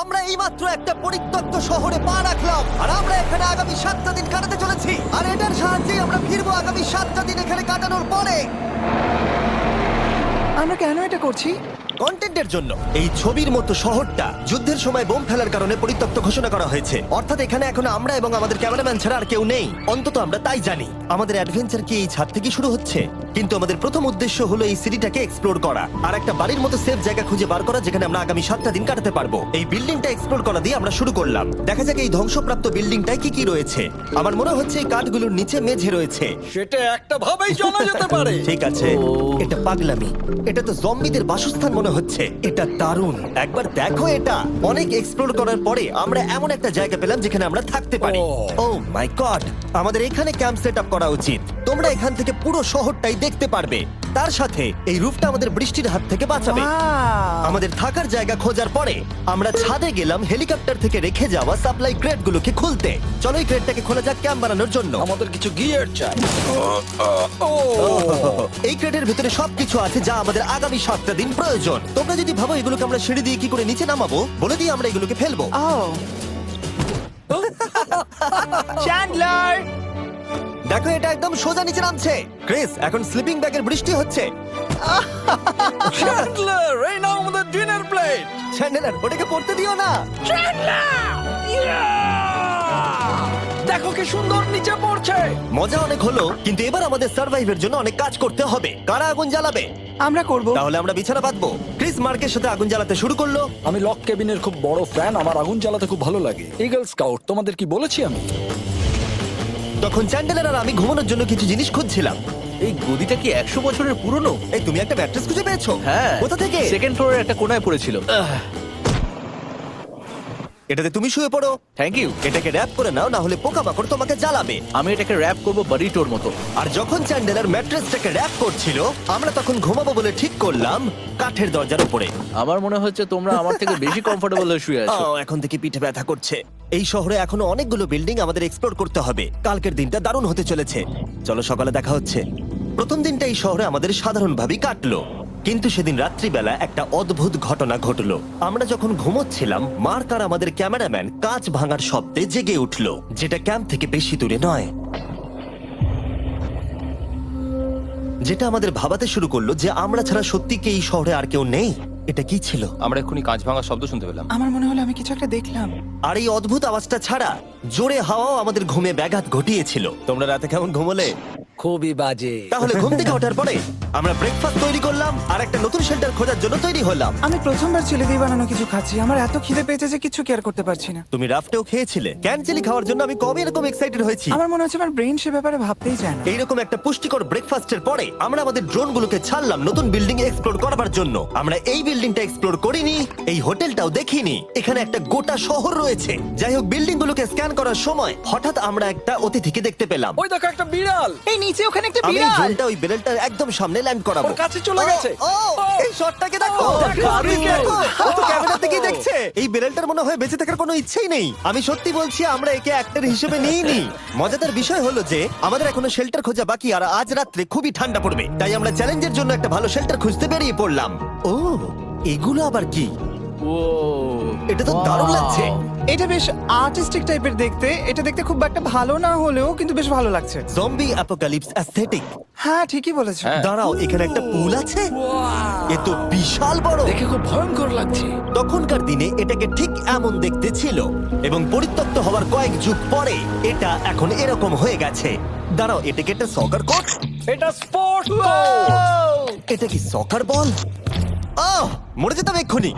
আমরা এইমাত্র একটা পরিত্যক্ত শহরে পা রাখলাম আর আমরা এখানে আগামী 7টা দিন কাটাতে চলেছি আর এটার সাহায্যেই আমরা ফিরবো আগামী 7টা দিন এখানে কাটানোর পরে। আমরা কেন এটা করছি? কন্টেন্টের জন্য। এই ছবির মতো শহরটা যুদ্ধের সময় বোম ফেলার কারণে পরিত্যক্ত ঘোষণা করা হয়েছে, অর্থাৎ এখানে এখন আমরা এবং আমাদের ক্যামেরাম্যান ছাড়া আর কেউ নেই, অন্তত আমরা তাই জানি। আমাদের অ্যাডভেঞ্চার কি এই ছাদ থেকে শুরু হচ্ছে? কিন্তু আমাদের প্রথম উদ্দেশ্য হলো এই সিটিটাকে এক্সপ্লোর করা আর একটা বাড়ির মতো সেফ জায়গা খুঁজে বার করা যেখানে আমরা আগামী 7টা দিন কাটাতে পারবো। এই বিল্ডিংটা এক্সপ্লোর করা দিয়ে আমরা শুরু করলাম। দেখা যাক এই ধ্বংসপ্রাপ্ত বিল্ডিংটায় কি কি রয়েছে। আমার মনে হচ্ছে এই কাঠগুলোর নিচে মেঝে রয়েছে। সেটা একটা ভাবেই জানা যেতে পারে। ঠিক আছে, এটা পাগলামি। এটা তো জম্বিদের বাসস্থান মনে হচ্ছে। এটা দারুণ, একবার দেখো এটা। অনেক এক্সপ্লোর করার পরে আমরা এমন একটা জায়গা পেলাম যেখানে আমরা থাকতে পারি। ও মাই গড, আমাদের এখানে ক্যাম্প সেট আপ করা উচিত। তোমরা এখান থেকে পুরো শহরটাই দেখতে পারবে। তার সাথে এই রুফটা আমাদের বৃষ্টির হাত থেকে বাঁচাবে। Wow! আমাদের থাকার জায়গা খোঁজার পরে আমরা ছাদে গেলাম হেলিকপ্টার থেকে রেখে যাওয়া সাপ্লাই ক্রেটগুলোকে খুলতে। চলো এই ক্রেটটাকে খোলা যাক ক্যাম্প বানানোর জন্য। আমাদের কিছু গিয়ার চাই। এই ক্রেটের ভিতরে সবকিছু আছে যা আমাদের আগামী 7টা দিন প্রয়োজন। তোমরা যদি ভাবো এগুলোকে আমরা সিঁড়ি দিয়ে কি করে নিচে নামাবো, বলে দিয়ে আমরা এগুলোকে ফেলবো। Oh! চ্যান্ডলার! দেখো এটা একদম সোজা নিচে নামছে। ক্রিস, এখন স্লিপিং ব্যাগের বৃষ্টি হচ্ছে। চ্যান্ডলার, এই নাও আমাদের ডিনার প্লেট। চ্যান্ডেলার, ওটাকে পড়তে দিও না। দেখো কি সুন্দর নিচে পড়ছে। মজা অনেক হলো, কিন্তু এবার আমাদের সার্ভাইভের জন্য অনেক কাজ করতে হবে। কারা আগুন জ্বালাবে? আমরা করব। তাহলে আমরা বিছানা বাঁধবো। ক্রিস মার্কের সাথে আগুন জ্বালাতে শুরু করলো। আমি লক কেবিনের খুব বড় ফ্যান, আমার আগুন জ্বালাতে খুব ভালো লাগে। ইগল স্কাউট, তোমাদের কি বলেছি আমি? তখন চ্যান্ডেলার আর আমি ঘুমানোর জন্য কিছু জিনিস খুঁজছিলাম। এই গদিটা কি 100 বছরের পুরনো? এই তুমি একটা ম্যাট্রেস খুঁজে পেয়েছো? হ্যাঁ। কোথা থেকে? সেকেন্ড ফ্লোরের একটা কোণায় পড়েছিল। এটাতে তুমি শুয়ে পড়ো। Thank you. এটাকে র‍্যাপ করে নাও, না হলে পোকামাকড় তোমাকে জ্বালাবে। আমি এটাকে র‍্যাপ করব বারিটোর মতো। আর যখন চ্যান্ডেলার ম্যাট্রেসটাকে র‍্যাপ করছিল, আমরা তখন ঘুমাবো বলে ঠিক করলাম কাঠের দরজার উপরে। আমার মনে হচ্ছে তোমরা আমার থেকে বেশি কমফোর্টেবল হয়ে শুয়ে আছো। এখন থেকে পিঠে ব্যথা করছে। এই শহরে এখনো অনেকগুলো বিল্ডিং আমাদের এক্সপ্লোর করতে হবে। কালকের দিনটা দারুণ হতে চলেছে। চলো সকালে দেখা হচ্ছে। প্রথম দিনটা এই শহরে আমাদের সাধারণভাবেই কাটলো, কিন্তু সেদিন রাত্রিবেলা একটা অদ্ভুত ঘটনা ঘটলো। আমরা যখন ঘুমোচ্ছিলাম, মার্ক আর আমাদের ক্যামেরাম্যান কাঁচ ভাঙার শব্দে জেগে উঠলো, যেটা ক্যাম্প থেকে বেশি দূরে নয়। যেটা আমাদের ভাবাতে শুরু করলো যে আমরা ছাড়া সত্যি কি এই শহরে আর কেউ নেই। এটা কি ছিল? আমরা এক্ষুনি কাঁচ ভাঙার শব্দ শুনতে পেলাম। আমার মনে হলো আমি কিছু একটা দেখলাম। আর এই অদ্ভুত আওয়াজটা ছাড়া জোরে হাওয়াও আমাদের ঘুমে ব্যাঘাত ঘটিয়েছিল। তোমরা রাতে কেমন ঘুমোলে? খুবই বাজে। তাহলে ঘুম থেকে ওঠার পরে আমরা ব্রেকফাস্ট তৈরি করলাম আর একটা নতুন শেল্টার খোঁজার জন্য তৈরি হলাম। আমি প্রথমবার ছেলে দিয়ে বানানো কিছু খাচ্ছি। আমার এত খিদে পেয়েছে যে কিছু কেয়ার করতে পারছি না। তুমি রাফটেও খেয়েছিলে। ক্যানচেলি খাওয়ার জন্য আমি কবে এরকম এক্সাইটেড হয়েছি। আমার মনে হচ্ছে আমার ব্রেন সে ব্যাপারে ভাবতেই চায় না। এইরকম একটা পুষ্টিকর ব্রেকফাস্টের পরে আমরা আমাদের ড্রোনগুলোকে ছাড়লাম নতুন বিল্ডিং এক্সপ্লোর করার জন্য। আমরা এই বিল্ডিংটা এক্সপ্লোর করিনি, এই হোটেলটাও দেখিনি। এখানে একটা গোটা শহর রয়েছে। যাই হোক, বিল্ডিংগুলোকে স্ক্যান করার সময় হঠাৎ আমরা একটা অতিথিকে দেখতে পেলাম। ওই দেখো একটা বিড়াল। এই নিচে ওখানে একটা আমি এই বিড়াল। ড্রোনটা ওই বেলটার একদম সামনে ল্যান্ড করাবো। ওর কাছে চলে গেছে। ও, এই শটটাকে দেখো। দেখো, আপনি দেখো। দেখো, ও তো ক্যামেরা থেকেই দেখছে। এই বেলটার মনে হয় বেঁচে থাকার কোনো ইচ্ছেই নেই। আমি সত্যি বলছি, আমরা একে অ্যাক্টর হিসেবে নিইনি। মজাদার বিষয় হলো যে আমাদের এখনো শেল্টার খোঁজা বাকি, আর আজ রাত্রে খুবই ঠান্ডা পড়বে। তাই আমরা চ্যালেঞ্জের জন্য একটা ভালো শেল্টার খুঁজতে বেরিয়ে পড়লাম। ও, এগুলো আবার কি? ও, এটা তো দারুণ লাগছে। এটা বেশ আর্টিস্টিক টাইপের দেখতে। এটা দেখতে খুব একটা ভালো না হলেও কিন্তু বেশ ভালো লাগছে। Zombie apocalypse aesthetic. হ্যাঁ, ঠিকই বলেছো। দাঁড়াও, এখানে একটা পুল আছে। এ তো বিশাল বড়। দেখে খুব ভয়ঙ্কর লাগছে। তখনকার দিনে এটাকে ঠিক এমন দেখতে ছিল, এবং পরিত্যক্ত হওয়ার কয়েক যুগ পরে এটা এখন এরকম হয়ে গেছে। দাঁড়াও, এটাকে একটা সকার কোর্ট? এটা স্পোর্টস। এটা কি সকার বল? আহ, মরে যেতাম এক্ষুনি।